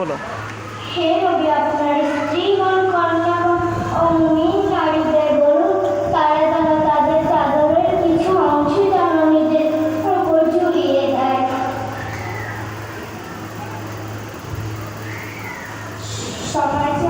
বলো। হে নবী, আপনার স্ত্রীগণ, কন্যাগণ ও মুমিন নারীদের বলুন, তারা যেন তাদের চাদরের কিছু অংশ যেন নিজের উপর ঝুলিয়ে দেয়। সম্মানিত